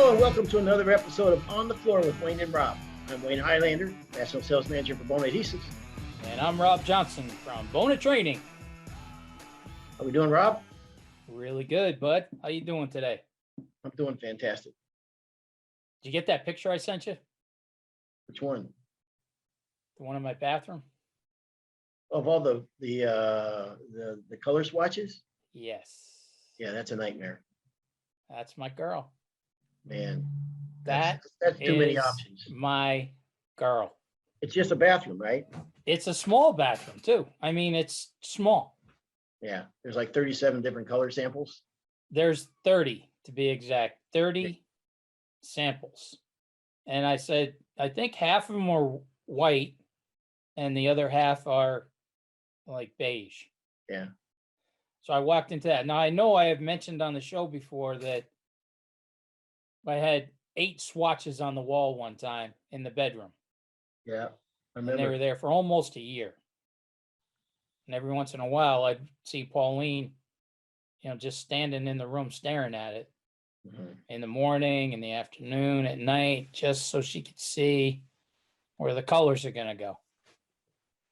Hello and welcome to another episode of On the Floor with Wayne and Rob. I'm Wayne Highlander, National Sales Manager for Bona US. And I'm Rob Johnson from Bona Training. How we doing, Rob? Really good, bud. How you doing today? I'm doing fantastic. Did you get that picture I sent you? Which one? The one in my bathroom? Of all the color swatches? Yes. Yeah, that's a nightmare. That's my girl. Man, That's too many options. My girl. It's just a bathroom, right? It's a small bathroom too. I mean, it's small. Yeah, there's like 37 different color samples. There's 30 to be exact, 30 samples. And I said, I think half of them are white and the other half are like beige. Yeah. So I walked into that. Now I know I have mentioned on the show before that I had 8 swatches on the wall one time in the bedroom. Yeah, I and they remember. were there for almost a year. And every once in a while, I'd see Pauline, just standing in the room staring at it in the morning, in the afternoon, at night, just so she could see where the colors are going to go.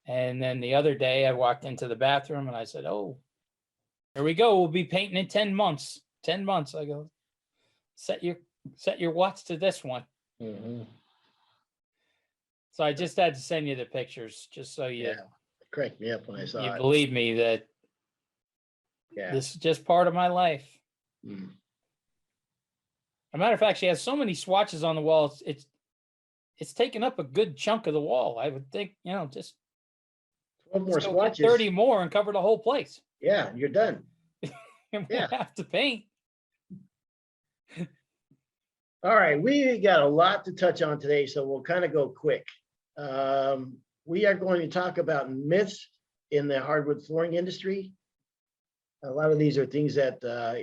And then the other day, I walked into the bathroom and I said, "Oh, here we go. We'll be painting in 10 months. 10 months." I go, set your watch to this one. Mm-hmm. So I just had to send you the pictures just so you cracked me up when I saw it. You believe me that this is just part of my life. Mm. As a matter of fact, she has so many swatches on the wall. It's taken up a good chunk of the wall. I would think, just 12 more swatches. 30 more and cover the whole place. Yeah, you're done. And we'll have to paint. All right, we got a lot to touch on today, so we'll kind of go quick. We are going to talk about myths in the hardwood flooring industry. A lot of these are things that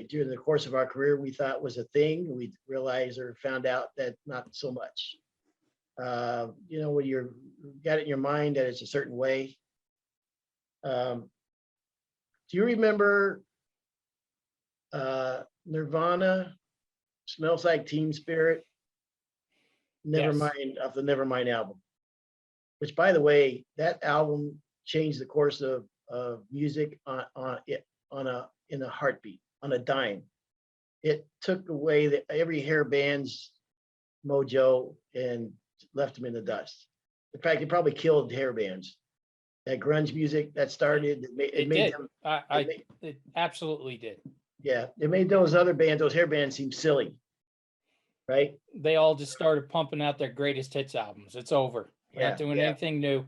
during the course of our career we thought was a thing. We realized or found out that not so much. When you're got it in your mind that it's a certain way. Do you remember Nirvana? Smells Like Teen Spirit. Nevermind, of the Nevermind album, which, by the way, that album changed the course of music in a heartbeat, on a dime. It took away every hair band's mojo and left them in the dust. In fact, it probably killed hair bands. That grunge music that started, it made them. It absolutely did. Yeah, it made those hair bands seem silly, right? They all just started pumping out their greatest hits albums. It's over. We're not doing anything new.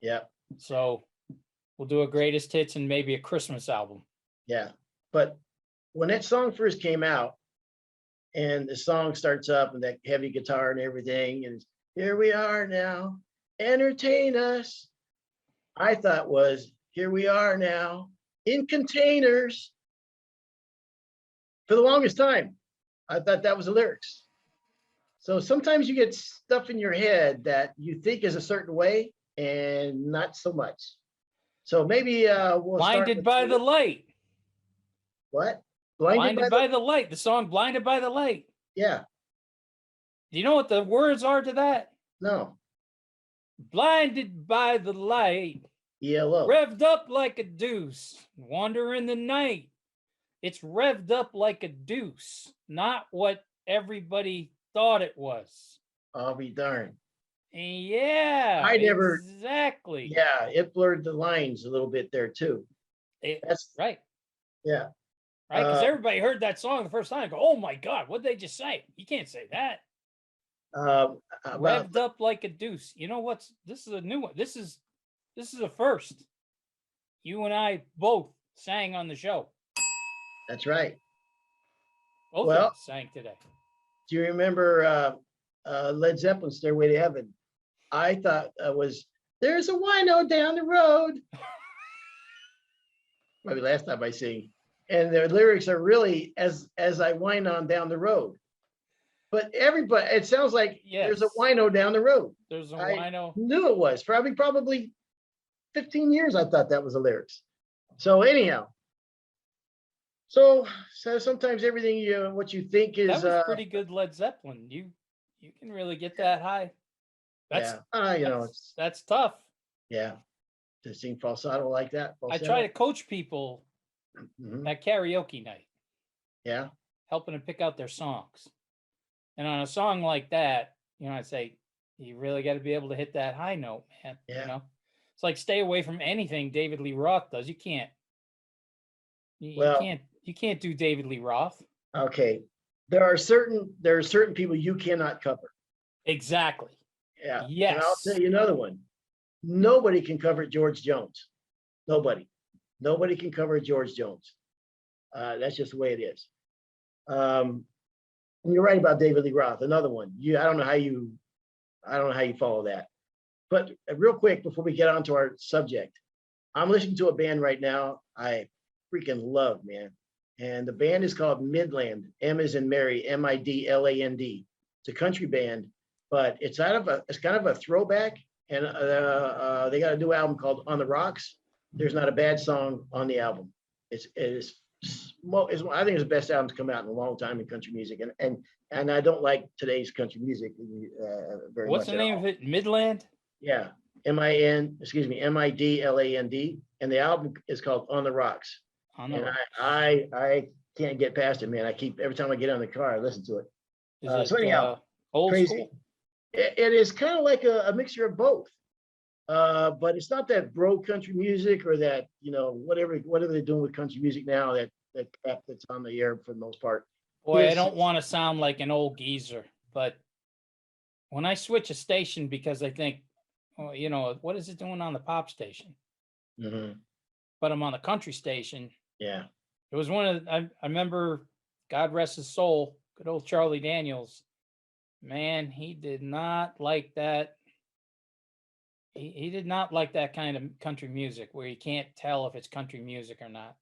Yeah. So we'll do a greatest hits and maybe a Christmas album. Yeah. But when that song first came out and the song starts up and that heavy guitar and everything, and here we are now, entertain us. I thought was, here we are now in containers. For the longest time, I thought that was the lyrics. So sometimes you get stuff in your head that you think is a certain way and not so much. So maybe we'll Blinded by the Light. What? Blinded by the Light. The song Blinded by the Light. Yeah. Do you know what the words are to that? No. Blinded by the light. ELO. Revved up like a deuce. Wander in the night. It's revved up like a deuce, not what everybody thought it was. I'll be darned. Yeah, exactly. Yeah, it blurred the lines a little bit there too. That's right. Yeah. Right, because everybody heard that song the first time. Go, oh my God, what'd they just say? You can't say that. Revved up like a deuce. You know what's? This is a new one. This is a first. You and I both sang on the show. That's right. Both of us sang today. Do you remember Led Zeppelin's Stairway to Heaven? I thought was, there's a wino down the road. Maybe last time I sing. And their lyrics are really as I wind on down the road. But everybody, it sounds like there's a wino down the road. There's a wino. I knew it was. Probably 15 years I thought that was the lyrics. So anyhow. So sometimes everything what you think That is, was pretty good Led Zeppelin. You can really get that high. That's yeah, that's tough. yeah, to sing falsetto like that. I try Falsetto. to coach people Mhm. at karaoke night, Yeah, helping them pick out their songs. And on a song like that, I say, you really got to be able to hit that high note, man. yeah. It's like stay away from anything David Lee Roth does. You can't, Well, you can't do David Lee Roth. okay. There are certain people you cannot cover. Exactly. Yeah. And I'll Yes. tell you another one. Nobody can cover George Jones. Nobody. Nobody can cover George Jones. That's just the way it is. And you're right about David Lee Roth. Another one. I don't know how you follow that. But real quick before we get on to our subject, I'm listening to a band right now I freaking love, man. And the band is called Midland. M is in Mary, Midland. It's a country band, but it's kind of a throwback. And they got a new album called On the Rocks. There's not a bad song on the album. I think it's the best album to come out in a long time in country music. And I don't like today's country music very What's much the at name all. of it? Midland? Yeah, Midland, and the album is called On the Rocks. On the And Rocks. I can't get past it, man. Every time I get on the car, I listen to it. Is So it anyhow, old crazy. school? It is kind of like a mixture of both. But it's not that bro country music or that, whatever they're doing with country music now that crap that's on the air for the most part. Boy, I It's don't want to sound like an old geezer, but when I switch a station because I think, what is it doing on the pop station? Mhm, But I'm on the country station. yeah. It was I remember, God rest his soul, good old Charlie Daniels. Man, he did not like that. He did not like that kind of country music where you can't tell if it's country music or not.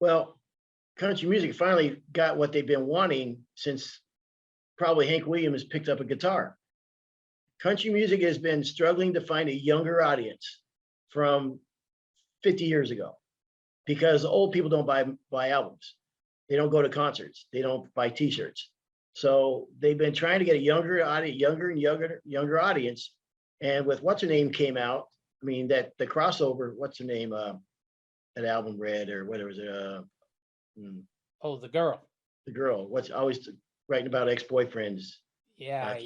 Well, country music finally got what they've been wanting since probably Hank Williams picked up a guitar. Country music has been struggling to find a younger audience from 50 years ago because old people don't buy albums. They don't go to concerts. They don't buy t-shirts. So they've been trying to get a younger audience, younger audience. And with What's Her Name came out, I mean, that the crossover, What's Her Name, that album Red or whatever was it, Oh, the girl. the girl, what's always writing about ex-boyfriends. Yeah.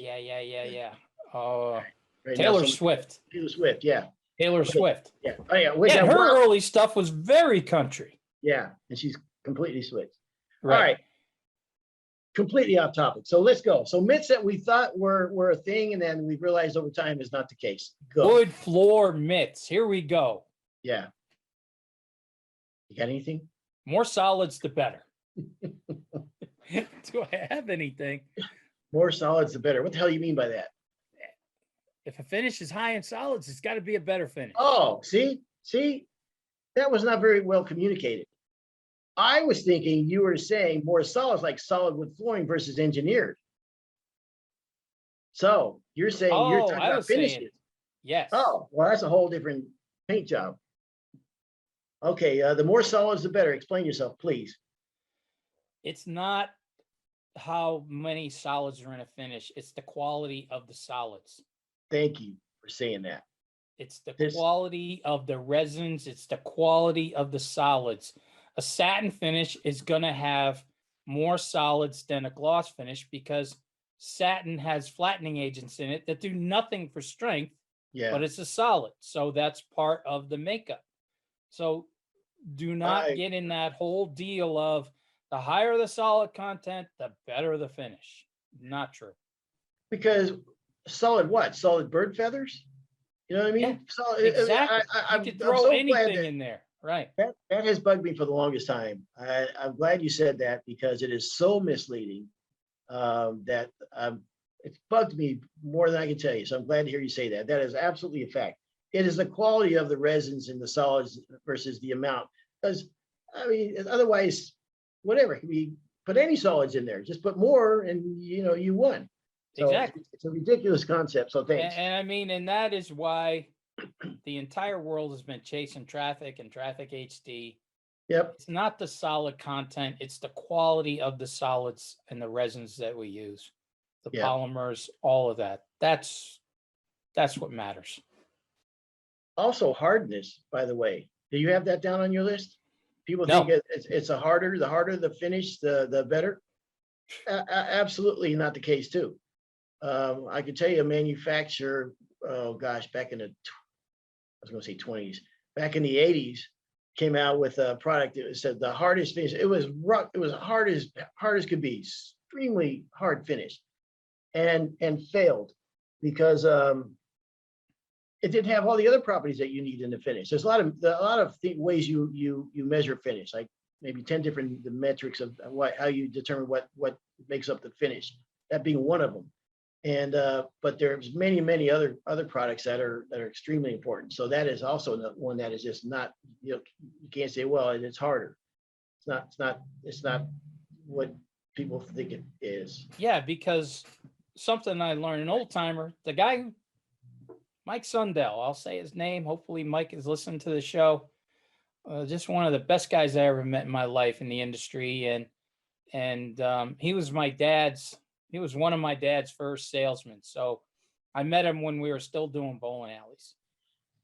Oh, Right now, Taylor Swift. Taylor Swift, yeah. Taylor Okay. Swift. Yeah. Oh yeah. And her early stuff was very country. Yeah, and she's completely switched. Right. All right. Completely off topic. So let's go. So myths that we thought were a thing, and then we realized over time is not the case. Go. Wood floor myths. Here we go. Yeah. You got anything? More solids, the better. Do I have anything? More solids, the better. What the hell you mean by that? If a finish is high in solids, it's got to be a better finish. Oh, see, that was not very well communicated. I was thinking you were saying more solids like solid wood flooring versus engineered. So you're saying you're talking about finishes. Yes. Oh, well, that's a whole different paint job. Okay, the more solids, the better. Explain yourself, please. It's not how many solids are in a finish. It's the quality of the solids. Thank you for saying that. It's the quality of the resins. It's the quality of the solids. A satin finish is going to have more solids than a gloss finish because satin has flattening agents in it that do nothing for strength, but it's a solid. So that's part of the makeup. So do not get in that whole deal of the higher the solid content, the better the finish. Not true. Because solid what? Solid bird feathers? You know what I mean? Yeah, solid, exactly. You could throw anything in there. Right. That has bugged me for the longest time. I'm glad you said that because it is so misleading that it's bugged me more than I can tell you. So I'm glad to hear you say that. That is absolutely a fact. It is the quality of the resins in the solids versus the amount. Because, I mean, otherwise, whatever, we put any solids in there. Just put more and, you won. So exactly. It's a ridiculous concept. So thanks. And I mean, and that is why the entire world has been chasing traffic and traffic HD. Yep. It's not the solid content, it's the quality of the solids and the resins that we use, the Yeah. polymers, all of that. That's what matters. Also hardness, by the way. Do you have that down on your list? People No. think it's the harder the finish, the better. Absolutely not the case too. I can tell you a manufacturer, oh gosh, back in the, I was going to say 20s, back in the 80s, came out with a product that said the hardest finish. It was rough. It was hard as could be, extremely hard finish, and failed because it didn't have all the other properties that you need in the finish. There's a lot of ways you measure finish, like maybe 10 different metrics of how you determine what makes up the finish. That being one of them. And but there's many other products that are extremely important. So that is also one that is just not, you can't say, well, it's harder. It's not what people think it is. Yeah, because something I learned, an old timer, the guy, Mike Sundell, I'll say his name. Hopefully Mike is listening to the show. Just one of the best guys I ever met in my life in the industry. And he was one of my dad's first salesmen. So I met him when we were still doing bowling alleys.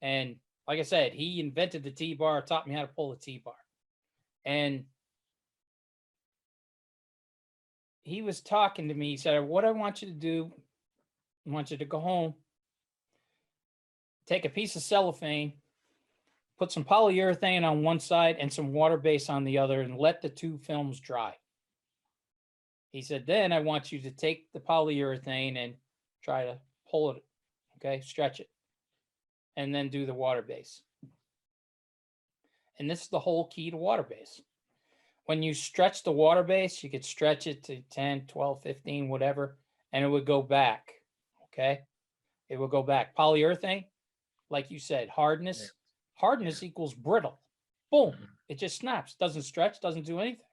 And like I said, he invented the T-bar, taught me how to pull the T-bar. And he was talking to me. He said, what I want you to do, I want you to go home, take a piece of cellophane, put some polyurethane on one side and some water base on the other, and let the two films dry. He said, then I want you to take the polyurethane and try to pull it, okay, stretch it, and then do the water base. And this is the whole key to water base. When you stretch the water base, you could stretch it to 10, 12, 15, whatever, and it would go back, okay? It will go back. Polyurethane, like you said, hardness. Yeah. Hardness equals brittle. Boom. It just snaps. Doesn't stretch, doesn't do anything.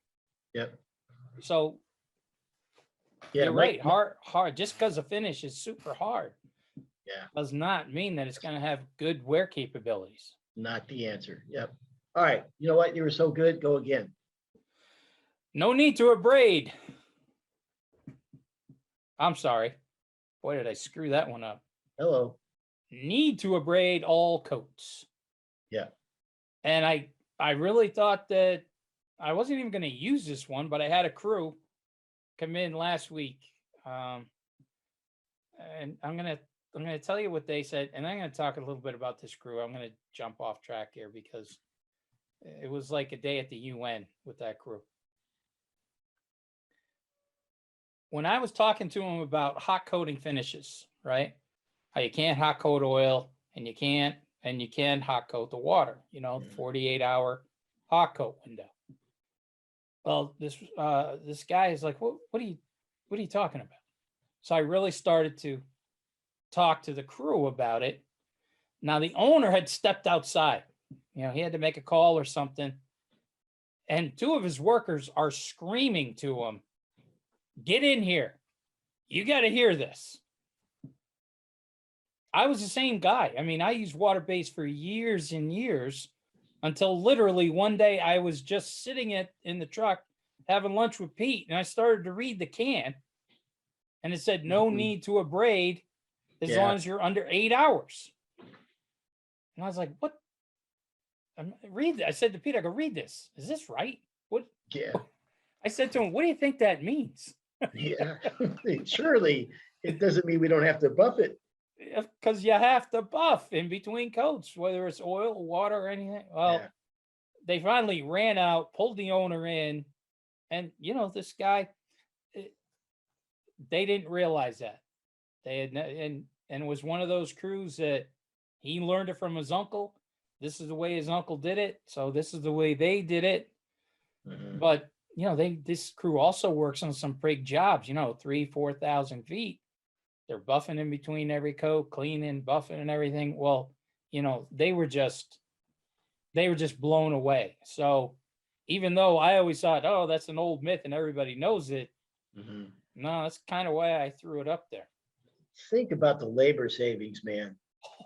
Yep. So yeah, you're right. Hard. Just because the finish is super hard, does not mean that it's going to have good wear capabilities. Not the answer. Yep. All right. You know what? You were so good. Go again. No need to abrade. I'm sorry. Boy, did I screw that one up. Hello. Need to abrade all coats. Yeah. And I really thought that I wasn't even going to use this one, but I had a crew come in last week. And I'm going to tell you what they said, and I'm going to talk a little bit about this crew. I'm going to jump off track here because it was like a day at the UN with that crew. When I was talking to them about hot coating finishes, right? How you can't hot coat oil and you can hot coat the water, the 48-hour hot coat window. Well, this guy is like, what are you talking about? So I really started to talk to the crew about it. Now the owner had stepped outside. He had to make a call or something. And two of his workers are screaming to him, get in here. You got to hear this. I was the same guy. I mean, I used water base for years and years until literally one day I was just sitting in the truck having lunch with Pete, and I started to read the can, and it said no need to abrade as long as you're under 8 hours. And I was like, what? Read that. I said to Pete, I go, read this. Is this right? What? Yeah. I said to him, what do you think that means? Yeah. Surely it doesn't mean we don't have to buff it. Because you have to buff in between coats, whether it's oil, water, or anything. Well, they finally ran out, pulled the owner in, and this guy, they didn't realize that. They had, and it was one of those crews that he learned it from his uncle. This is the way his uncle did it, so this is the way they did it. But this crew also works on some big jobs, 3,000-4,000 feet. They're buffing in between every coat, cleaning, buffing and everything. Well, they were just blown away. So even though I always thought, oh, that's an old myth and everybody knows it. No, that's kind of why I threw it up there. Think about the labor savings, man.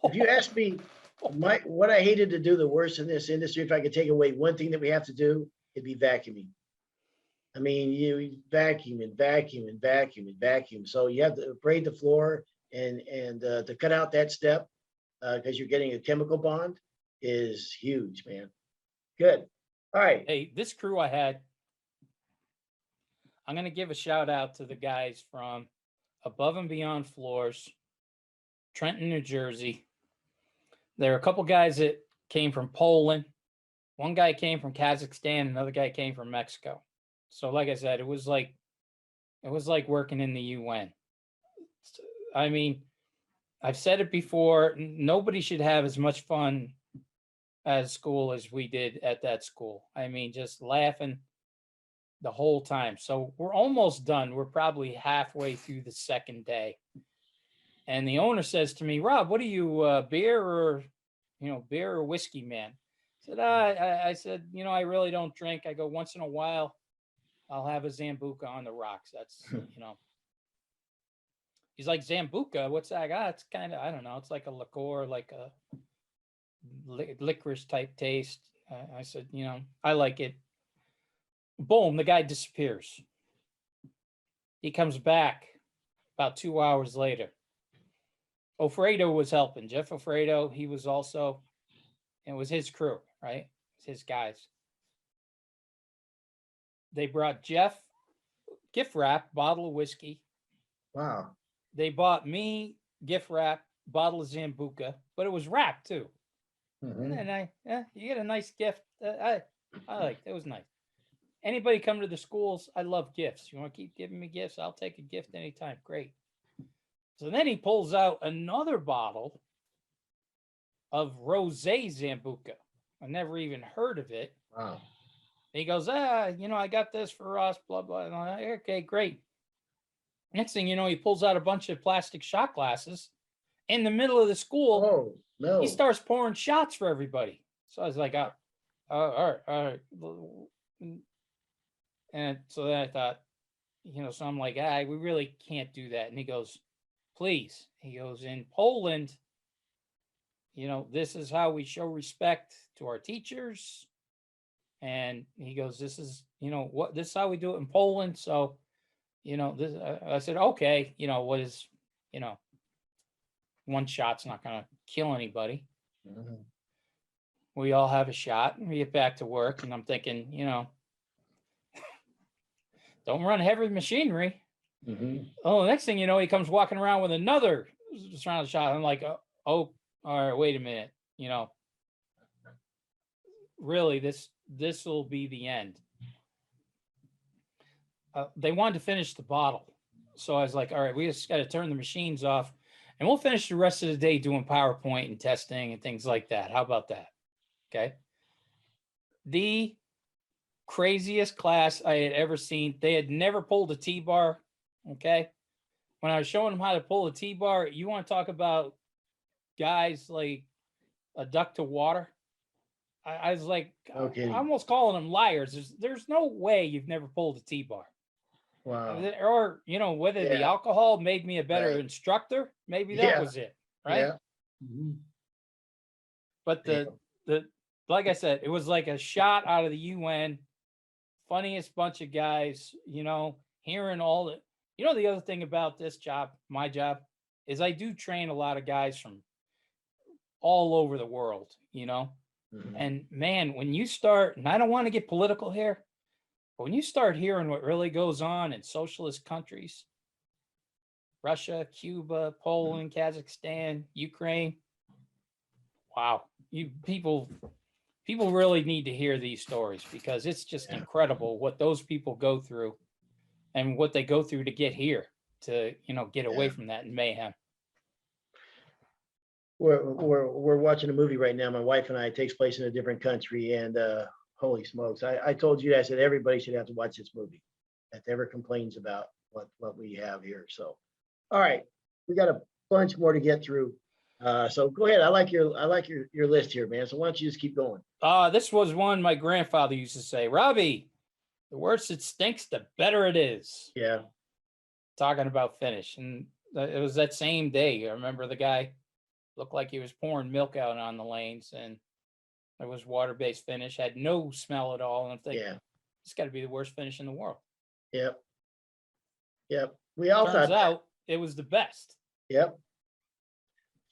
If you ask me, What I hated to do the worst in this industry, if I could take away one thing that we have to do, it'd be vacuuming. I mean, you vacuum and vacuum and vacuum and vacuum. So you have to braid the floor and to cut out that step because you're getting a chemical bond is huge, man. Good. All right. Hey, this crew I had, I'm going to give a shout out to the guys from Above and Beyond Floors, Trenton, New Jersey. There are a couple guys that came from Poland. One guy came from Kazakhstan. Another guy came from Mexico. So like I said, it was like working in the UN. I mean, I've said it before, nobody should have as much fun at school as we did at that school. I mean, just laughing the whole time. So we're almost done. We're probably halfway through the second day. And the owner says to me, Rob, what are you, beer or whiskey man? I said, I really don't drink. I go, once in a while, I'll have a Zambuca on the rocks. That's, He's like, Zambuca, what's that? It's kind of, I don't know. It's like a liqueur, like a licorice type taste. I said, I like it. Boom, the guy disappears. He comes back about 2 hours later. Alfredo was helping. Jeff Alfredo, he was also, it was his crew, right? It's his guys. They brought Jeff gift wrap, bottle of whiskey. Wow. They bought me gift wrap, bottle of Zambuca, but it was wrapped too. Mhm. And then you get a nice gift. I liked it. It was nice. Anybody come to the schools, I love gifts. You want to keep giving me gifts? I'll take a gift anytime. Great. So then he pulls out another bottle of Rosé Zambuca. I never even heard of it. Wow. He goes, I got this for us, blah, blah. And I'm like, okay, great. Next thing you know, he pulls out a bunch of plastic shot glasses in the middle of the school. Oh, no. He starts pouring shots for everybody. So I was like, all right. And so then I thought, so I'm like, we really can't do that. And he goes, please. He goes, in Poland, this is how we show respect to our teachers. And he goes, this is how we do it in Poland. So, this, I said, okay, what is, one shot's not going to kill anybody. Mhm. We all have a shot and we get back to work. And I'm thinking, don't run heavy machinery. Mhm. Oh, the next thing you know, he comes walking around with another round shot. I'm like, oh, all right, wait a minute. Really, this will be the end. They wanted to finish the bottle. So I was like, all right, we just got to turn the machines off and we'll finish the rest of the day doing PowerPoint and testing and things like that. How about that? Okay. The craziest class I had ever seen. They had never pulled a T-bar. Okay. When I was showing them how to pull a T-bar, you want to talk about guys like a duck to water? I was like, Okay. I'm almost calling them liars. There's no way you've never pulled a T-bar. Wow. Or, whether the alcohol made me a better Right. instructor, maybe that was it. Right. Yeah. Mhm. But like I said, it was like a shot out of the UN. Funniest bunch of guys, hearing all the, the other thing about this job, my job, is I do train a lot of guys from all over the world, Mhm. and man, when you start, and I don't want to get political here, but when you start hearing what really goes on in socialist countries, Russia, Cuba, Poland, Kazakhstan, Ukraine, wow, people really need to hear these stories because it's just incredible what those people go through and what they go through to get here, to get away from that mayhem. We're watching a movie right now. My wife and I, it takes place in a different country, and holy smokes! I told you, I said everybody should have to watch this movie that ever complains about what we have here. So, all right, we got a bunch more to get through. So go ahead. I like your list here, man. So why don't you just keep going? This was one my grandfather used to say, Robbie, the worse it stinks, the better it is. Yeah. Talking about finish. And it was that same day. I remember the guy Looked like he was pouring milk out on the lanes, and it was water-based finish, had no smell at all. And I'm thinking, Yeah. it's got to be the worst finish in the world. Yep. Yep. We all Turns thought that. out it was the best. Yep.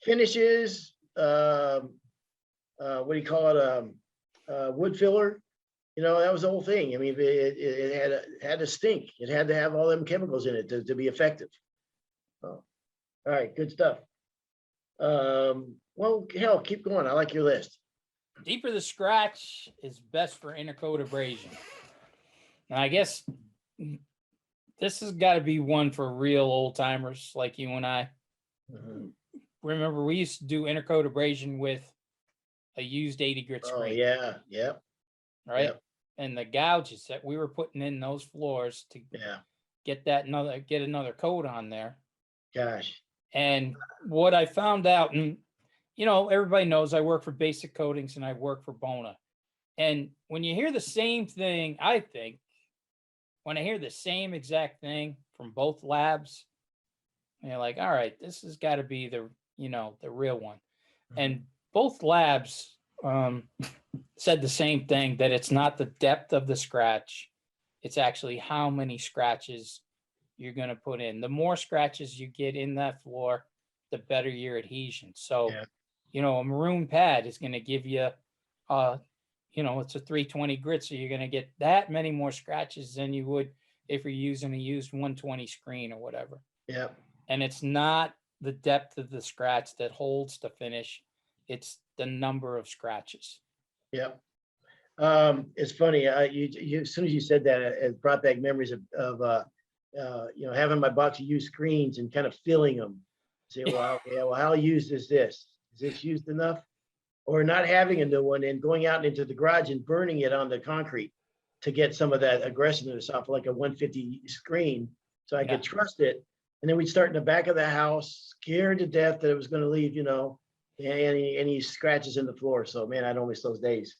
Finishes, what do you call it? Wood filler. You know, that was the whole thing. I mean, it had to stink. It had to have all them chemicals in it to be effective. Oh, all right, good stuff. Well, hell, keep going. I like your list. Deeper the scratch is best for intercoat abrasion. Now, I guess this has got to be one for real old timers like you and I. Mhm. Remember, we used to do intercoat abrasion with a used 80 grit Oh screen, yeah, yep, right? yep. And the gouges that we were putting in those floors to Yeah. get another coat on there. Gosh. And what I found out, and you know, everybody knows I work for Basic Coatings and I work for Bona. And when you hear the same thing, I think, when I hear the same exact thing from both labs, you're like, all right, this has got to be the, you know, the real one. And both labs said the same thing, that it's not the depth of the scratch, it's actually how many scratches you're going to put in. The more scratches you get in that floor, the better your adhesion. So, Yeah. you know, a maroon pad is going to give you, you know, it's a 320 grit, so you're going to get that many more scratches than you would if you're using a used 120 screen or whatever. Yeah. And it's not the depth of the scratch that holds the finish, it's the number of scratches. Yep. It's funny. You as soon as you said that, it brought back memories of you know, having my box of used screens and kind of filling them. Say, well, yeah, well, how used is this? Is this used enough? Or not having a new one and going out into the garage and burning it on the concrete to get some of that aggressiveness off like a 150 screen, so I could trust it. And then we'd start in the back of the house, scared to death that it was going to leave, you know, any scratches in the floor. So man, I don't miss those days.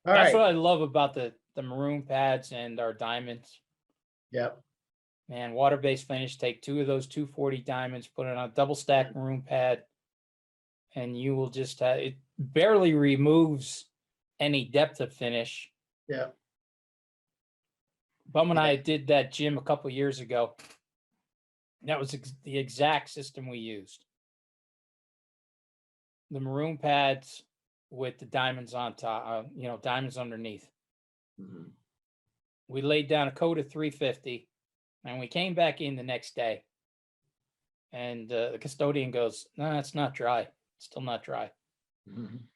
All That's right. what I love about the maroon pads and our diamonds. Yep. Man, water-based finish, take 2 of those 240 diamonds, put it on a double stack maroon pad, and you will just have, it barely removes any depth of finish. Yep. Bum and I did that gym a couple years ago. That was the exact system we used. The maroon pads with the diamonds on top, you know, diamonds underneath. Mhm. We laid down a coat of 350, and we came back in the next day. And the custodian goes, "No, it's not dry. It's still not dry." Mhm.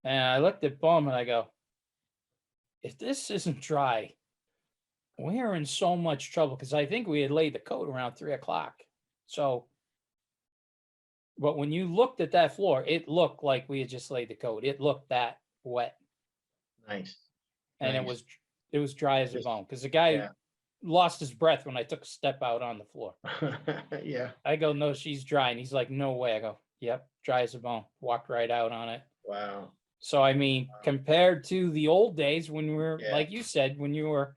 And I looked at Bum and I go, if this isn't dry, we are in so much trouble, because I think we had laid the coat around 3 o'clock. So, but when you looked at that floor, it looked like we had just laid the coat. It looked that wet. Nice. And Nice. it was dry as a Just- bone, because the guy Yeah. lost his breath when I took a step out on the floor. Yeah. I go, "No, she's dry." And he's like, "No way." I go, "Yep, dry as a bone." Walked right out on it. Wow. So, I mean, compared to the old days when we were, Yeah. like you said, when you were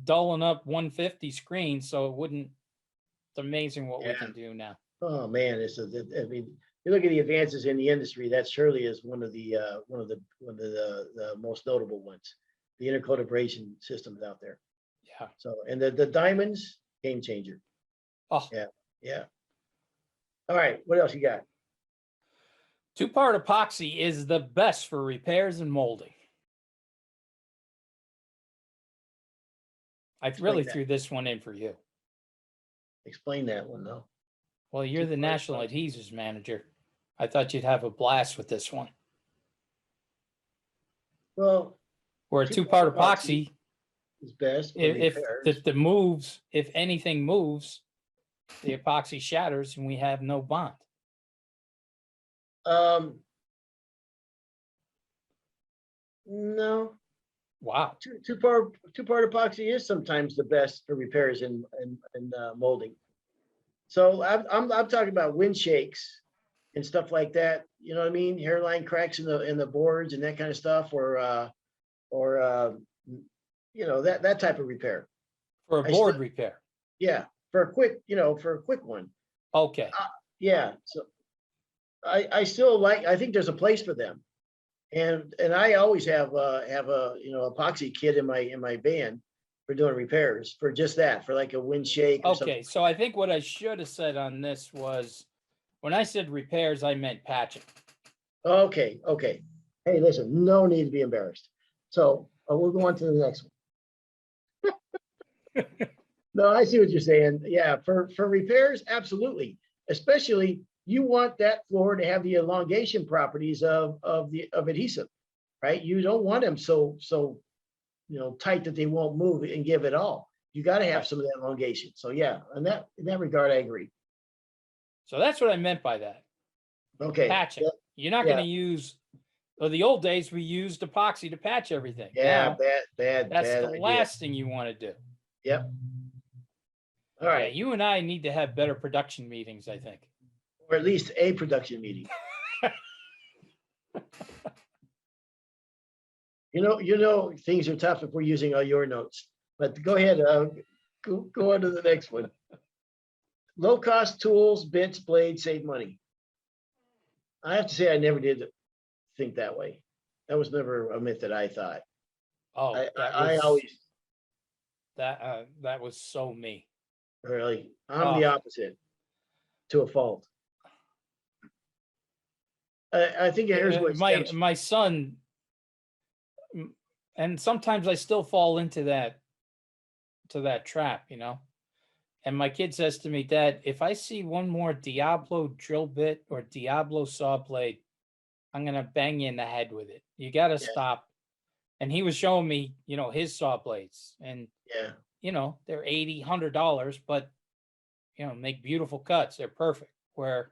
dulling up 150 screens, so it wouldn't, it's amazing what we Yeah. can do now. Oh man, I mean, you look at the advances in the industry. That surely is one of the most notable ones. The intercoat abrasion systems out there. Yeah. So, and the diamonds, game changer. Oh, Yeah. Yeah. All right. What else you got? 2-part epoxy is the best for repairs and molding. I really that. threw this one in for you. Explain that one though. Well, you're the 2-part national epoxy. adhesives manager. I thought you'd have a blast with this one. Well, Where a 2-part epoxy is best for if repairs. the moves, if anything moves, the epoxy shatters and we have no bond. No. Wow. Two-part epoxy is sometimes the best for repairs and molding. So I'm talking about wind shakes and stuff like that. You know what I mean? Hairline cracks in the boards and that kind of stuff, or you know, that type of repair. For a board repair. Yeah, for a quick one. Okay. Yeah, so I still like, I think there's a place for them. And I always have a, epoxy kit in my van for doing repairs for just that, for like a wind shake or something. Okay. So I think what I should have said on this was when I said repairs, I meant patching. Okay, okay. Hey, listen, no need to be embarrassed. So we'll go on to the next one. No, I see what you're saying. Yeah, for repairs, absolutely. Especially you want that floor to have the elongation properties of adhesive, right? You don't want them so tight that they won't move and give it all. You got to have Right. some of that elongation. So yeah, in that regard, I agree. So that's what I meant by that. Okay. Patching. You're not going Yeah. to use, well, the old days we used epoxy to patch everything. Yeah. Now Bad that's the idea. last thing you want to do. Yep. All Yeah, right. you and I need to have better production meetings, I think. Or at least a production meeting. Things are tough if we're using all your notes. But go ahead. Go on to the next one. Low cost tools, bits, blades, save money. I have to say, I never did think that way. That was never a myth that I thought. Oh, I always that was so me. really, I'm the opposite to a fault. I think here's what it stems from. My son, and sometimes I still fall into that trap, And my kid says to me, Dad, if I see one more Diablo drill bit or Diablo saw blade, I'm gonna bang you in the head with it. You got to Yeah, stop. And he was showing me, his saw blades, and yeah, they're $80, $100, but make beautiful cuts. They're perfect. Where,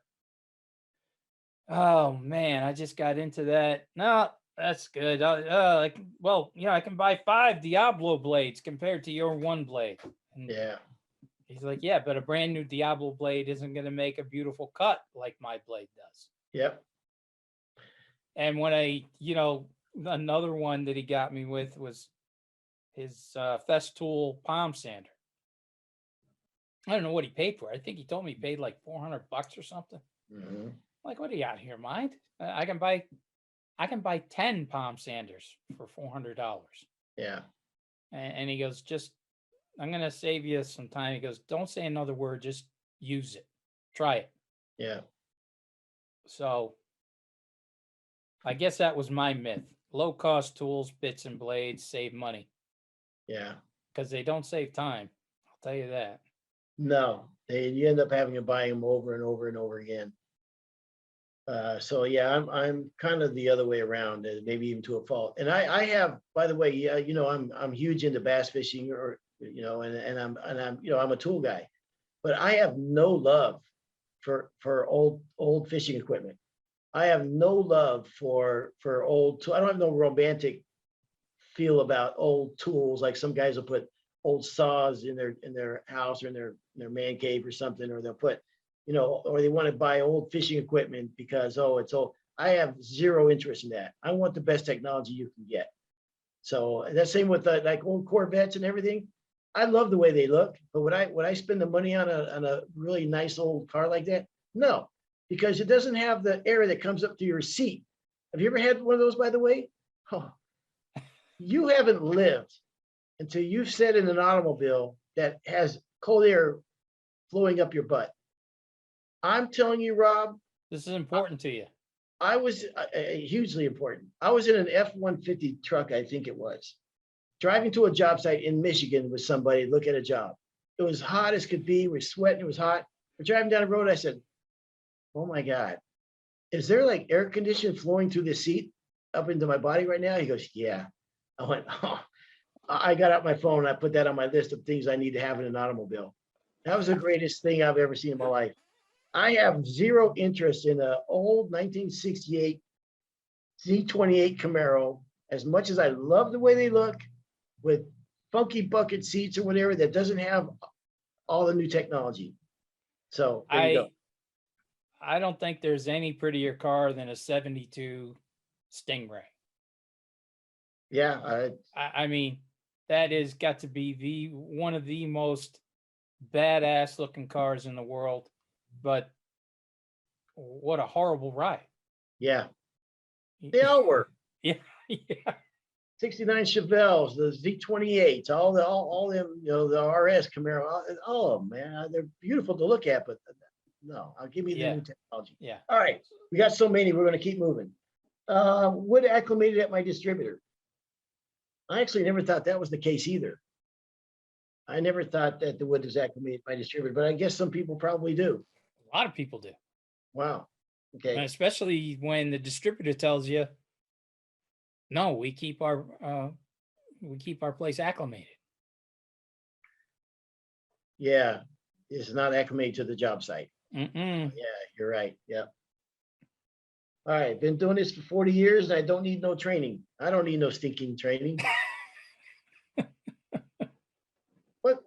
oh man, I just got into that. No, that's good. I can buy 5 Diablo blades compared to your one blade. And yeah, he's like, yeah, but a brand new Diablo blade isn't going to make a beautiful cut like my blade does. yep. And when another one that he got me with was his Festool palm sander. I don't know what he paid for it. I think he told me he paid like $400 or something. Hmm. Like, what are you out here, mind? I can buy 10 palm sanders for $400. Yeah, And he goes, I'm gonna save you some time. He goes, don't say another word, just use it. Try it. yeah, So I guess that was my myth. Low cost tools, bits and blades save money. yeah. Because they don't save time. I'll tell you that. No, you end up having to buy them over and over and over again. So yeah, I'm kind of the other way around, maybe even to a fault. And I have, by the way, yeah, I'm huge into bass fishing, or and I'm a tool guy, but I have no love for old fishing equipment. I have no love for old. I don't have no romantic feel about old tools. Like some guys will put old saws in their house or in their man cave or something, or they'll put, or they want to buy old fishing equipment because it's old. I have zero interest in that. I want the best technology you can get. So that's same with like old Corvettes and everything. I love the way they look, but would I spend the money on a really nice old car like that? No, because it doesn't have the air that comes up to your seat. Have you ever had one of those, by the way? Oh, you haven't lived until you've sat in an automobile that has cold air flowing up your butt. I'm telling you, Rob, This is important to you. I was hugely important. I was in an F-150 truck, I think it was, driving to a job site in Michigan with somebody to look at a job. It was hot as could be. We're sweating. It was hot. We're driving down the road. I said, oh my God, is there like air conditioning flowing through the seat up into my body right now? He goes, yeah. I went, oh. I got out my phone. I put that on my list of things I need to have in an automobile. That was the greatest thing I've ever seen in my life. I have zero interest in an old 1968 Z28 Camaro, as much as I love the way they look with funky bucket seats or whatever, that doesn't have all the new technology. So there you go. I don't think there's any prettier car than a 72 Stingray. Yeah. I mean, that is got to be one of the most badass looking cars in the world. but what a horrible ride. Yeah, they all were. Yeah, yeah, 69 Chevelles, the Z28s, all them, the RS Camaro, all of them, man. They're beautiful to look at, but no, I'll give me the Yeah. new technology. yeah. All right, we got so many, we're going to keep moving. Wood acclimated at my distributor. I actually never thought that was the case either. I never thought that the wood was acclimated at my distributor, but I guess some people probably do. A lot of people do. Wow. And Okay. especially when the distributor tells you, no, we keep our place acclimated. Yeah, it's not acclimated to the job site. Mm-mm. Yeah, you're right. Yeah. All right, been doing this for 40 years. I don't need no training. I don't need no stinking training. What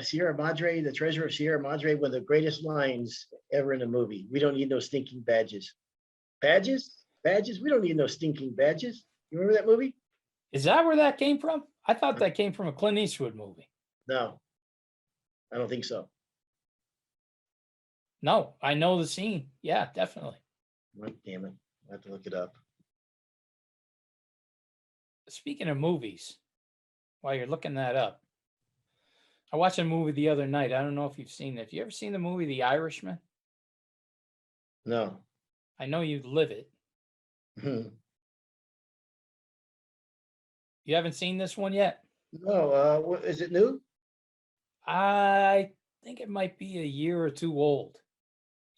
Sierra Madre, the treasurer of Sierra Madre, one of the greatest lines ever in a movie. We don't need no stinking badges. Badges? Badges? We don't need no stinking badges. You remember that movie? Is that where that came from? I thought that came from a Clint Eastwood movie. No, I don't think so. No, I know the scene. Yeah, definitely. Well, damn it. I have to look it up. Speaking of movies, while you're looking that up, I watched a movie the other night. I don't know if you've seen it. Have you ever seen the movie The Irishman? No. I know you live it. No, You haven't seen this one yet? what, is it new? I think it might be a year or two old.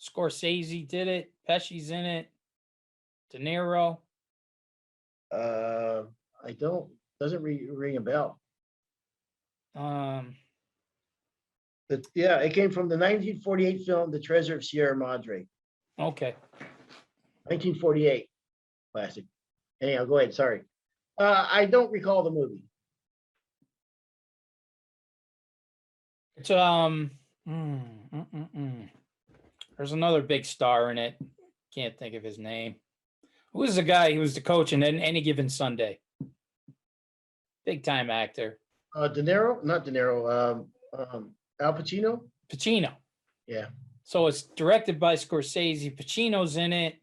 Scorsese did it. Pesci's in it. De Niro. I don't, doesn't ring a bell. Yeah, it came from the 1948 film, The Treasure of Sierra Madre. Okay. 1948 classic. Anyhow, go ahead. Sorry. I don't recall the movie. It's there's another big star in it. Can't think of his name. Who was the guy who was the coach in Any Given Sunday? Big time actor. De Niro, not De Niro. Al Pacino. Pacino. Yeah. So it's directed by Scorsese. Pacino's in it.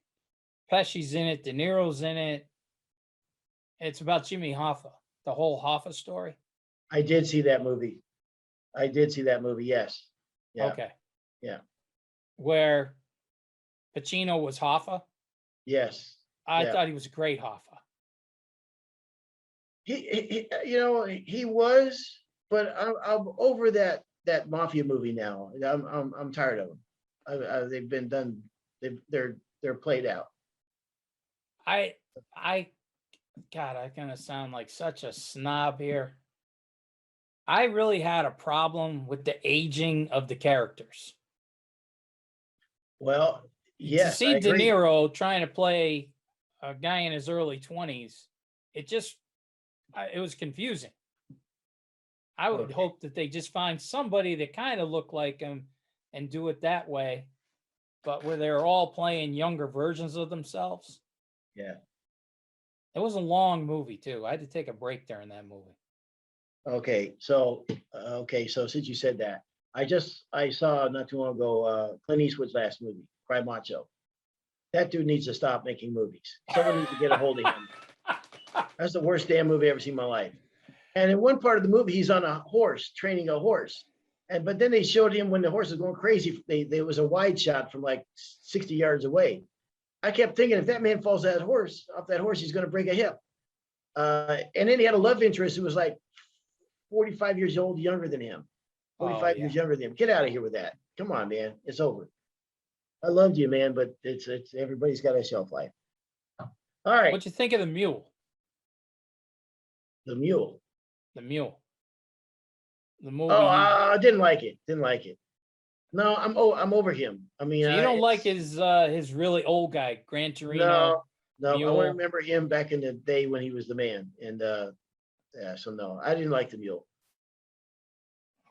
Pesci's in it. De Niro's in it. It's about Jimmy Hoffa, the whole Hoffa story. I did see that movie. Yes. Yeah. Okay. Yeah. Where Pacino was Hoffa. Yes. I Yeah. thought he was a great Hoffa. He was, but I'm over that mafia movie now. I'm tired of them. They've been done. They're played out. God, I'm gonna sound like such a snob here. I really had a problem with the aging of the characters. Well, To yes, I see De agree. Niro trying to play a guy in his early 20s, it was confusing. I would Okay. hope that they just find somebody that kind of looked like him and do it that way, but where they're all playing younger versions of themselves. Yeah. It was a long movie too. I had to take a break during that movie. Okay. So since you said that, I saw not too long ago Clint Eastwood's last movie, Cry Macho. That dude needs to stop making movies. Someone needs to get a hold of him. That's the worst damn movie I've ever seen in my life. And in one part of the movie, he's on a horse, training a horse. But then they showed him when the horse was going crazy. There was a wide shot from like 60 yards away. I kept thinking, if that man falls off that horse, he's going to break a hip. And then he had a love interest who was like 45 years old, younger than him. 45 years younger than him. Get out of here with that. Come on, man. It's over. I loved you, man, but it's everybody's got a shelf life. All right. What'd you think of The Mule? The Mule. The Mule. The movie. Oh, I didn't like it. No, I'm over him. I mean, So you don't like his really old guy, Gran Torino? No, I Mule? want to remember him back in the day when he was the man. And yeah, so no, I didn't like the Mule.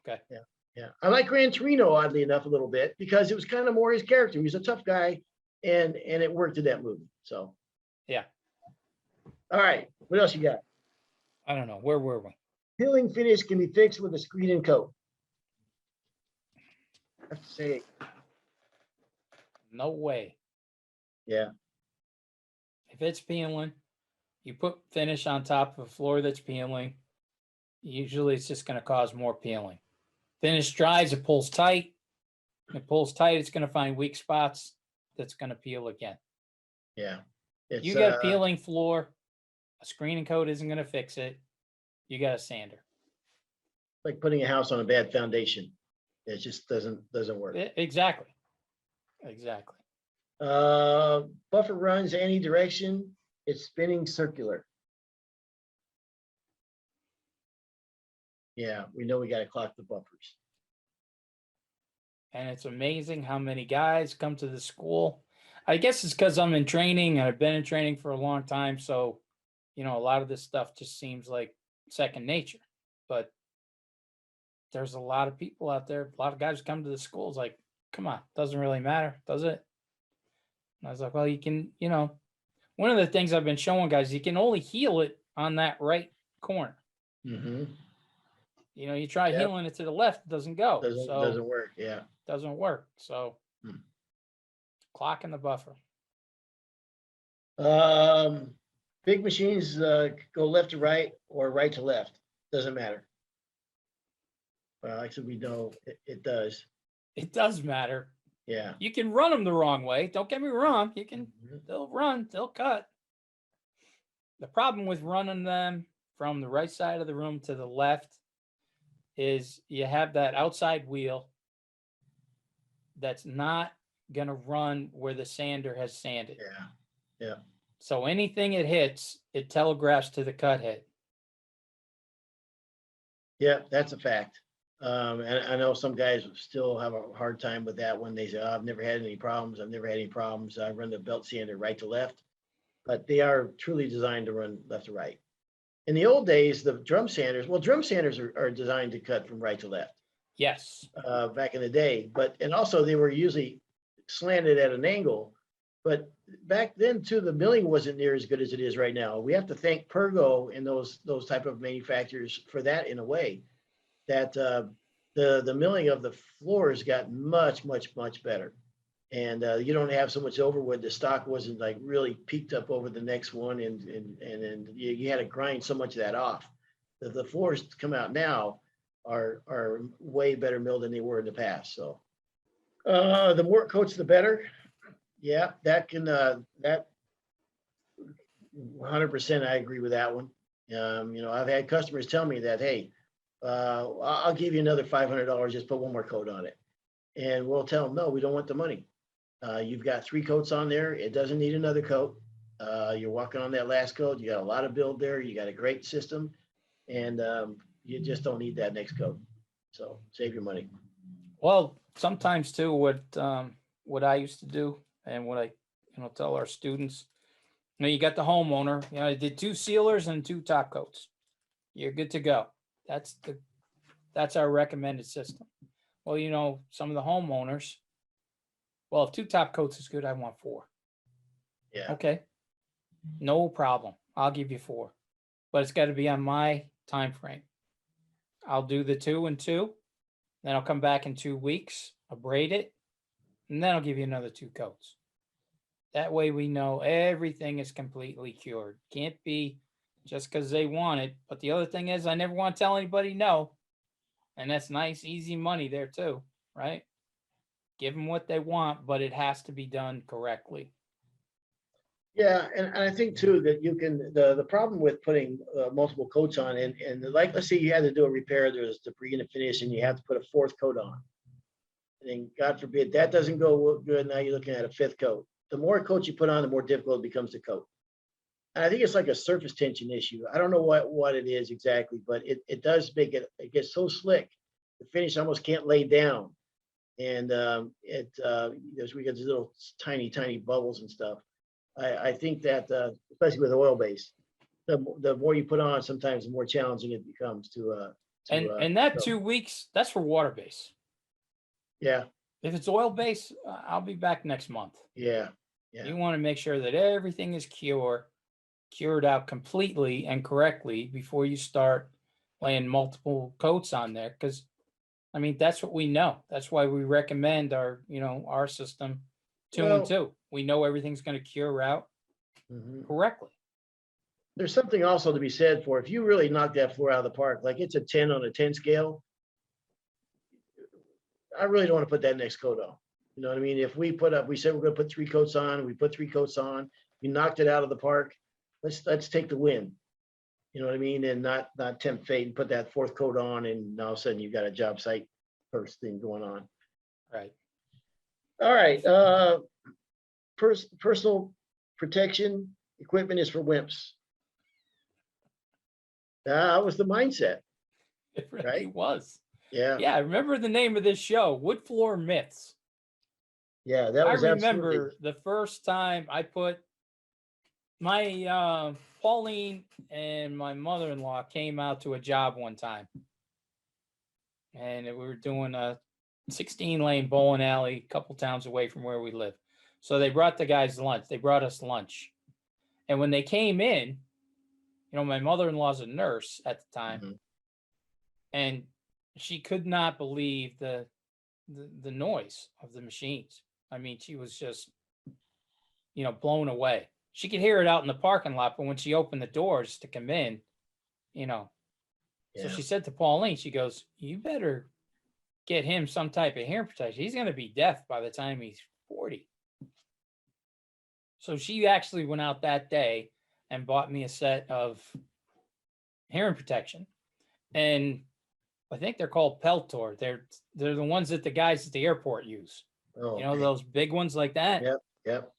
Okay. Yeah. I like Gran Torino, oddly enough, a little bit because it was kind of more his character. He was a tough guy, and it worked in that movie. So yeah. All right. What else you got? I don't know. Where were we? Peeling finish can be fixed with a screen and coat. I have to say, No way. Yeah, If it's peeling, you put finish on top of a floor that's peeling, usually it's just going to cause more peeling. Finish dries, it pulls tight. It pulls tight, it's going to find weak spots that's going to peel again. yeah. It's You got a peeling floor, a screening coat isn't going to fix it. You got a sander. like putting a house on a bad foundation. It just doesn't work. Exactly. Exactly. Buffer runs any direction. It's spinning circular. Yeah, we know we got to clock the buffers. And it's amazing how many guys come to the school. I guess it's because I'm in training and I've been in training for a long time. So, a lot of this stuff just seems like second nature. But there's a lot of people out there, a lot of guys come to the schools like, come on, doesn't really matter, does it? And I was like, well, you can, one of the things I've been showing guys, you can only heal it on that right corner. Mm-hmm. You try healing it to the left, it doesn't go. Doesn't work. Yeah. Doesn't work. So clocking the buffer. Big machines go left to right or right to left. Doesn't matter. Well, actually, we know it does. It does matter. Yeah. You can run them the wrong way. Don't get me wrong. You can, they'll run, they'll cut. The problem with running them from the right side of the room to the left is you have that outside wheel that's not going to run where the sander has sanded. Yeah. Yeah. So anything it hits, it telegraphs to the cut head. Yeah, that's a fact. And I know some guys still have a hard time with that when they say, oh, I've never had any problems. I've never had any problems. I run the belt sander right to left, but they are truly designed to run left to right. In the old days, the drum sanders are designed to cut from right to left. Yes. Back in the day, and also they were usually slanted at an angle. But back then too, the milling wasn't near as good as it is right now. We have to thank Pergo and those type of manufacturers for that in a way. That the milling of the floors got much better, and you don't have so much overwood. The stock wasn't like really peaked up over the next one, and you had to grind so much of that off. The floors come out now are way better milled than they were in the past. So the more coats, the better. Yeah, that 100%. I agree with that one. I've had customers tell me that, hey, I'll give you another $500, just put one more coat on it. And we'll tell them, no, we don't want the money. You've got 3 coats on there. It doesn't need another coat. You're walking on that last coat. You got a lot of build there. You got a great system, and you just don't need that next coat. So save your money. Well, sometimes too, what I used to do and what I tell our students, you got the homeowner, I did 2 sealers and 2 top coats. You're good to go. That's our recommended system. Well, some of the homeowners, well, if 2 top coats is good, I want 4. Yeah. Okay. No problem. I'll give you 4, but it's got to be on my time frame. I'll do the 2 and 2, then I'll come back in 2 weeks, abrade it, and then I'll give you another 2 coats. That way we know everything is completely cured. Can't be just because they want it. But the other thing is, I never want to tell anybody no. And that's nice, easy money there too, right? Give them what they want, but it has to be done correctly. Yeah, and I think too that you can, the problem with putting multiple coats on, and like, let's say you had to do a repair, there's debris in the finish, and you have to put a 4th coat on. And God forbid that doesn't go good. Now you're looking at a 5th coat. The more coats you put on, the more difficult it becomes to coat. And I think it's like a surface tension issue. I don't know what it is exactly, but it does make it gets so slick. The finish almost can't lay down. And we get these little tiny bubbles and stuff. I think that especially with oil base, the more you put on, sometimes the more challenging it becomes to and that 2 weeks, that's for water base. Yeah. If it's oil base, I'll be back next month. Yeah. Yeah. You want to make sure that everything is cured out completely and correctly before you start laying multiple coats on there. Because, that's what we know. That's why we recommend our system two and Well, two. We know everything's going to cure out mhm. correctly. There's something also to be said for if you really knock that floor out of the park, like it's a 10 on a 10 scale, I really don't want to put that next coat on. You know what I mean? If we said we're going to put 3 coats on, we put 3 coats on, we knocked it out of the park. Let's take the win. You know what I mean? And not tempt fate and put that 4th coat on, and all of a sudden you've got a job site first thing going on. Right. All right. Personal protection equipment is for wimps. That was the mindset. It really Right. was. Yeah. Yeah. I remember the name of this show, Wood Floor Myths. Yeah. That I was absolutely. remember the first time I put my Pauline and my mother-in-law came out to a job one time, and we were doing a 16-lane bowling alley a couple towns away from where we live. So they brought the guys lunch. They brought us lunch, and when they came in, my mother-in-law's a nurse at the time, Mhm. and she could not believe the noise of the machines. I mean, she was just blown away. She could hear it out in the parking lot, but when she opened the doors to come in, so Yeah. she said to Pauline, she goes, "You better get him some type of hearing protection. He's going to be deaf by the time he's 40." So she actually went out that day and bought me a set of hearing protection, and I think they're called Peltor. They're the ones that the guys at the airport use. Oh, okay. Those big ones like that. Yep. Yep.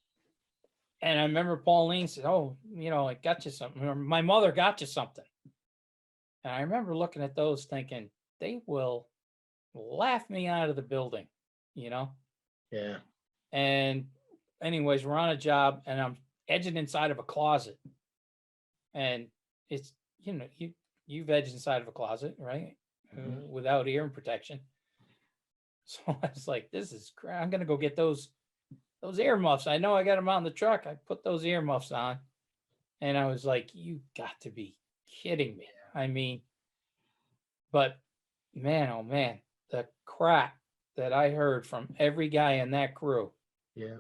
And I remember Pauline said, "Oh, I got you something. Or my mother got you something." And I remember looking at those thinking, they will laugh me out of the building, Yeah. And anyways, we're on a job and I'm edging inside of a closet. And it's, you've edged inside of a closet, right? Mhm. Without hearing protection. So I was like, this is crap. I'm going to go get those earmuffs. I know I got them out in the truck. I put those earmuffs on and I was like, you got to be kidding me. I mean, but man, oh man, the crap that I heard from every guy in that crew. Yeah.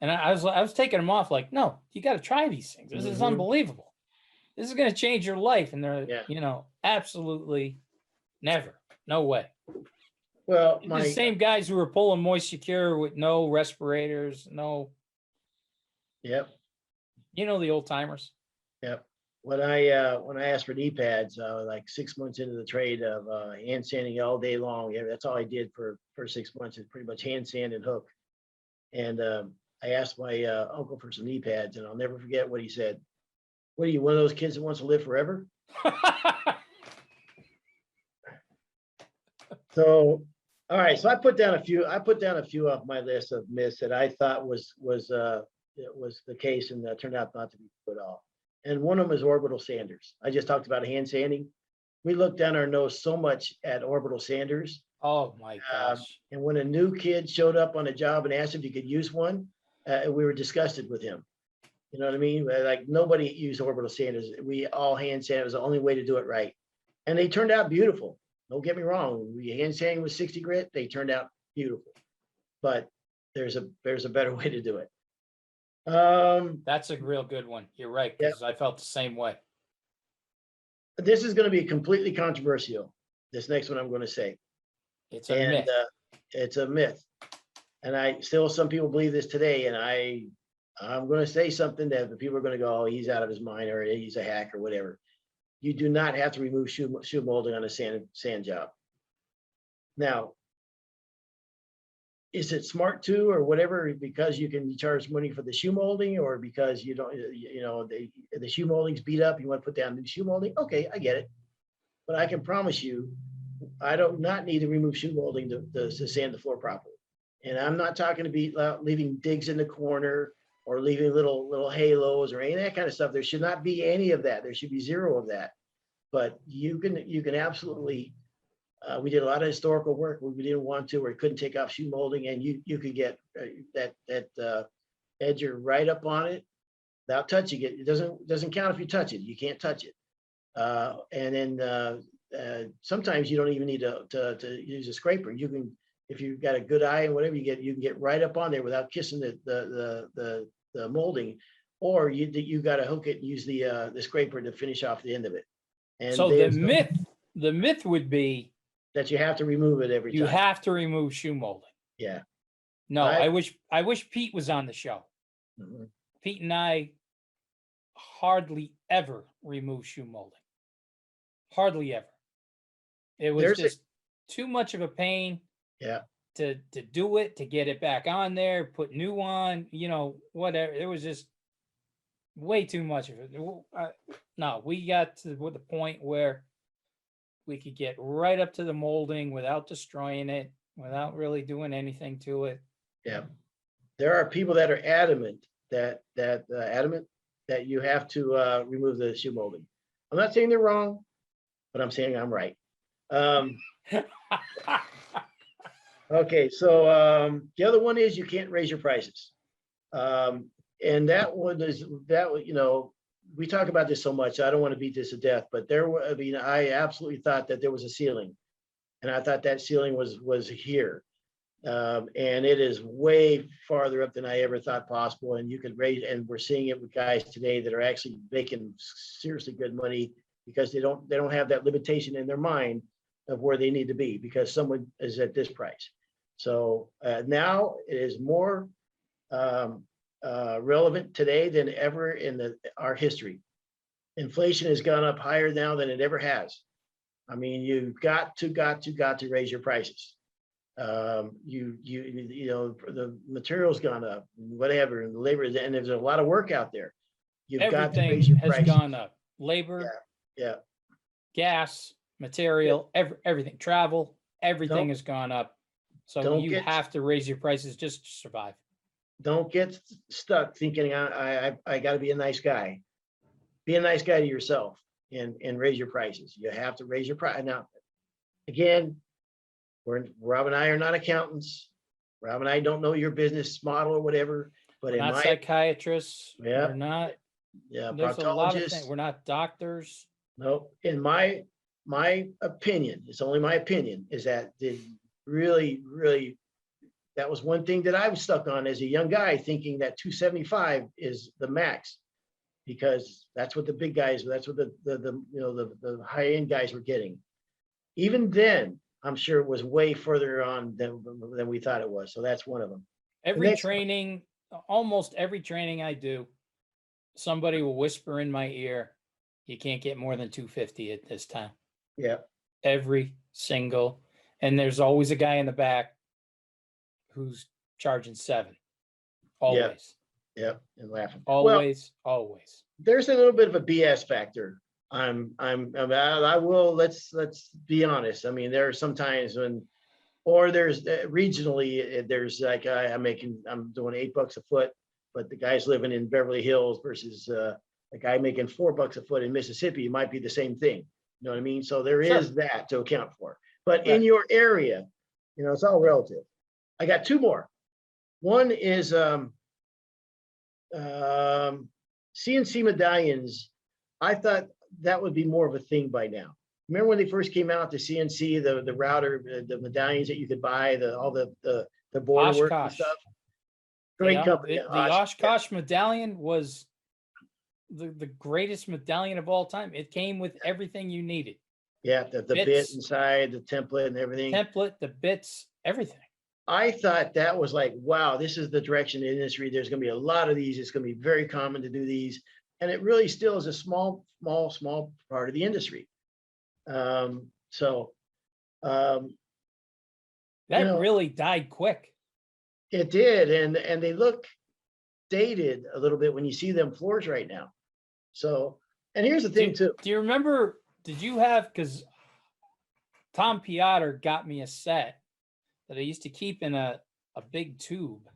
And I was taking them off like, no, you got to try these things. This is Mhm. unbelievable. This is going to change your life. And they're, Yeah. Absolutely never. No way. Well, The same guys who were pulling Moisture Cure with no respirators, no. Yep. The old timers. Yep. When I asked for knee pads, like 6 months into the trade of hand sanding all day long. Yeah, that's all I did for 6 months is pretty much hand sand and hook. And I asked my uncle for some knee pads, and I'll never forget what he said. "What are you, one of those kids that wants to live forever?" So, all right. So I put down a few off my list of myths that I thought was the case, and that turned out not to be true at all. And one of them is orbital sanders. I just talked about hand sanding. We looked down our nose so much at orbital sanders. Oh my gosh. And when a new kid showed up on a job and asked if you could use one, we were disgusted with him. You know what I mean? Like nobody used orbital sanders. We all hand sand. It was the only way to do it right. And they turned out beautiful. Don't get me wrong. We hand sanding with 60 grit, they turned out beautiful. But there's a better way to do it. That's a real good one. You're right, because I felt the same way. This is going to be completely controversial. This next one I'm going to say. It's a myth. It's a myth. And some people believe this today, and I'm going to say something that the people are going to go, "Oh, he's out of his mind," or "He's a hack," or whatever. You do not have to remove shoe molding on a sand job. Now, is it smart to, or whatever, because you can charge money for the shoe molding, or because you don't, the shoe molding's beat up, you want to put down new shoe molding? Okay, I get it. But I can promise you, I do not need to remove shoe molding to sand the floor properly. And I'm not talking about leaving digs in the corner or leaving little halos or any of that kind of stuff. There should not be any of that. There should be zero of that. But you can absolutely. We did a lot of historical work where we didn't want to, or couldn't take off shoe molding, and you could get that edger right up on it without touching it. It doesn't count if you touch it. You can't touch it. And then sometimes you don't even need to use a scraper. You can, if you've got a good eye and whatever, you can get right up on there without kissing the molding, or you got to hook it and use the scraper to finish off the end of it. And So the myth would be that you have to remove it every you time. have to remove shoe molding. Yeah. No, I wish Pete was on the show. Mhm. Pete and I hardly ever remove shoe molding. Hardly ever. It was just too much of a pain. Yeah. To do it, to get it back on there, put new on, whatever. It was just way too much of it. No, we got to the point where we could get right up to the molding without destroying it, without really doing anything to it. Yeah. There are people that are adamant that you have to remove the shoe molding. I'm not saying they're wrong, but I'm saying I'm right. Okay, so the other one is you can't raise your prices. And that one is we talk about this so much, I don't want to beat this to death, but I absolutely thought that there was a ceiling. And I thought that ceiling was here. And it is way farther up than I ever thought possible. And you could raise, and we're seeing it with guys today that are actually making seriously good money because they don't have that limitation in their mind of where they need to be because someone is at this price. So now it is more relevant today than ever in our history. Inflation has gone up higher now than it ever has. I mean, you've got to raise your prices. The material's gone up, whatever, and the labor, and there's a lot of work out there. You've got to raise your prices. Everything has gone up. Labor, yeah, gas, material, everything, travel, everything has gone up. So you have to raise your prices just to survive. Don't get stuck thinking I got to be a nice guy. Be a nice guy to yourself and raise your prices. You have to raise your price. Now, again, Rob and I are not accountants. Rob and I don't know your business model or whatever, but we're not psychiatrists. Yeah, we're not. Yeah, there's a lot of things. We're not doctors. No, in my opinion, it's only my opinion, is that really, that was one thing that I was stuck on as a young guy, thinking that 275 is the max, because that's what the big guys, that's what the high end guys were getting. Even then, I'm sure it was way further on than we thought it was. So that's one of them. Almost every training I do, somebody will whisper in my ear, you can't get more than 250 at this time. Yeah. Every single, and there's always a guy in the back who's charging 7. Always. Yeah. And laughing. Always. There's a little bit of a BS factor. I will, let's be honest. I mean, there are some times when, or there's regionally, there's like, I'm doing $8 a foot, but the guy's living in Beverly Hills versus a guy making $4 a foot in Mississippi. It might be the same thing. You know what I mean? So there is that to account for, but in your area, it's all relative. I got 2 more. One is CNC medallions. I thought that would be more of a thing by now. Remember when they first came out, the CNC, the router, the medallions that you could buy, all the border work and stuff. Great company. The Oshkosh medallion was the greatest medallion of all time. It came with everything you needed. Yeah, the bit inside, the template and everything. The bits, everything. I thought that was like, wow, this is the direction of the industry. There's going to be a lot of these. It's going to be very common to do these. And it really still is a small part of the industry. That really died quick. It did, and they look dated a little bit when you see them floors right now. So, and here's the thing too. Do you remember? Did you have? Because Tom Piotr got me a set that I used to keep in a big tube,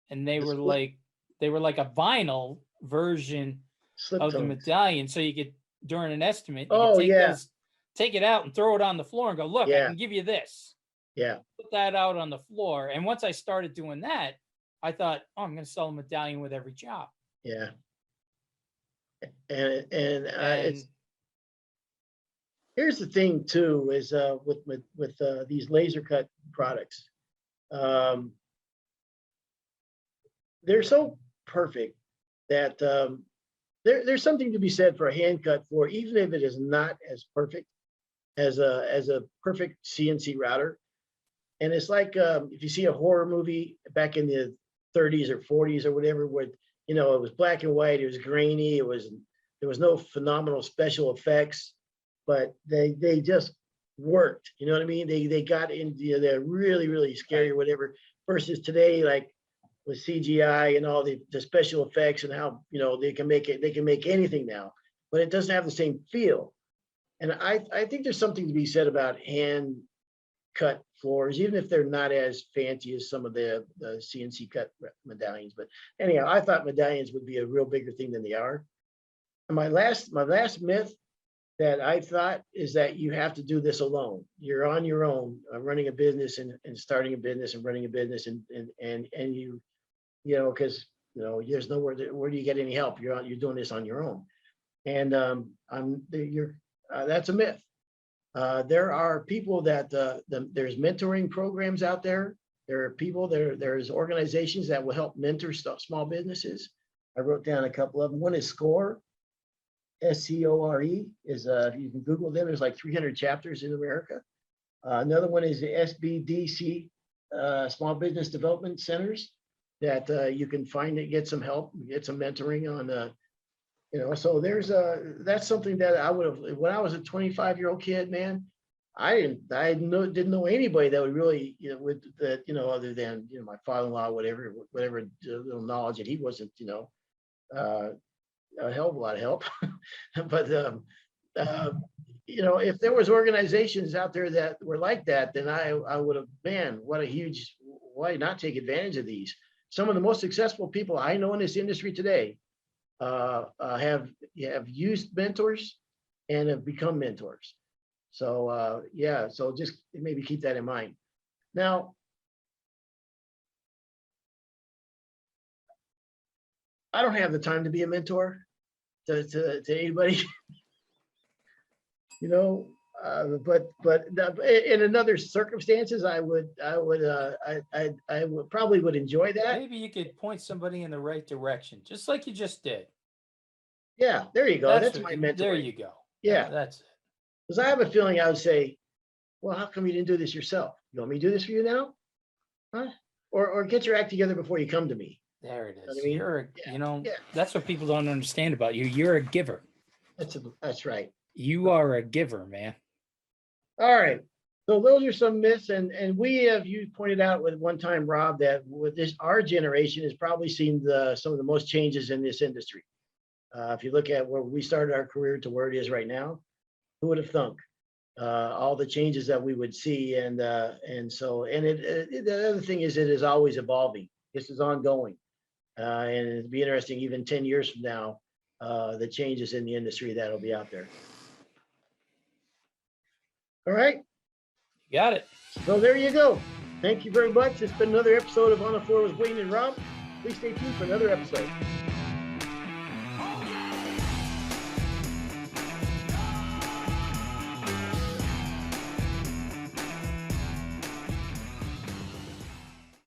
and they were like a vinyl version of the medallion, so you could, during an estimate, take it out and throw it on the floor and go, look, I can give you this. Yeah. Put that out on the floor. And once I started doing that, I thought, oh, I'm going to sell a medallion with every job. Yeah. And Here's the thing too, is with these laser cut products. Um, they're so perfect that there's something to be said for a hand cut floor, even if it is not as perfect as a perfect CNC router. And it's like if you see a horror movie back in the 30s or 40s or whatever, where it was black and white, it was grainy, there was no phenomenal special effects, but they just worked. You know what I mean? They got into they're really really scary or whatever. Versus today, like with CGI and all the special effects and how they can make anything now, but it doesn't have the same feel. And I think there's something to be said about hand cut floors, even if they're not as fancy as some of the CNC cut medallions. But anyhow, I thought medallions would be a real bigger thing than they are. And my last myth that I thought is that you have to do this alone. You're on your own, running a business and starting a business and running a business and because there's nowhere where do you get any help? You're doing this on your own, and that's a myth. There are people that there's mentoring programs out there. There are people there's organizations that will help mentor small businesses. I wrote down a couple of them. One is SCORE, SCORE is you can Google them. There's like 300 chapters in America. Another one is the SBDC, Small Business Development Centers, that you can find and get some help, get some mentoring on. So that's something that I would have when I was a 25-year-old kid, man. I didn't know anybody that would really with that other than my father-in-law, whatever little knowledge, and he wasn't a hell of a lot of help. But if there was organizations out there that were like that, then I would have, man, why not take advantage of these? Some of the most successful people I know in this industry today have used mentors and have become mentors. So so just maybe keep that in mind. Now, I don't have the time to be a mentor to anybody, but in another circumstances, I would probably would enjoy that. Maybe you could point somebody in the right direction, just like you just did. Yeah, there you go. That's my mentor. There you go. Yeah, that's it. Because I have a feeling I would say, well, how come you didn't do this yourself? You want me to do this for you now? Huh? Or get your act together before you come to me. There it is. You know what I mean? That's what people don't understand about you. You're a giver. That's right. You are a giver, man. All right. So those are some myths, and you pointed out with one time, Rob, that with our generation has probably seen some of the most changes in this industry. If you look at where we started our career to where it is right now, who would have thunk all the changes that we would see, and the other thing is it is always evolving. This is ongoing, and it'd be interesting even 10 years from now, the changes in the industry that'll be out there. All right. You got it. So there you go. Thank you very much. It's been another episode of On the Floor with Wayne and Rob. Please stay tuned for another episode.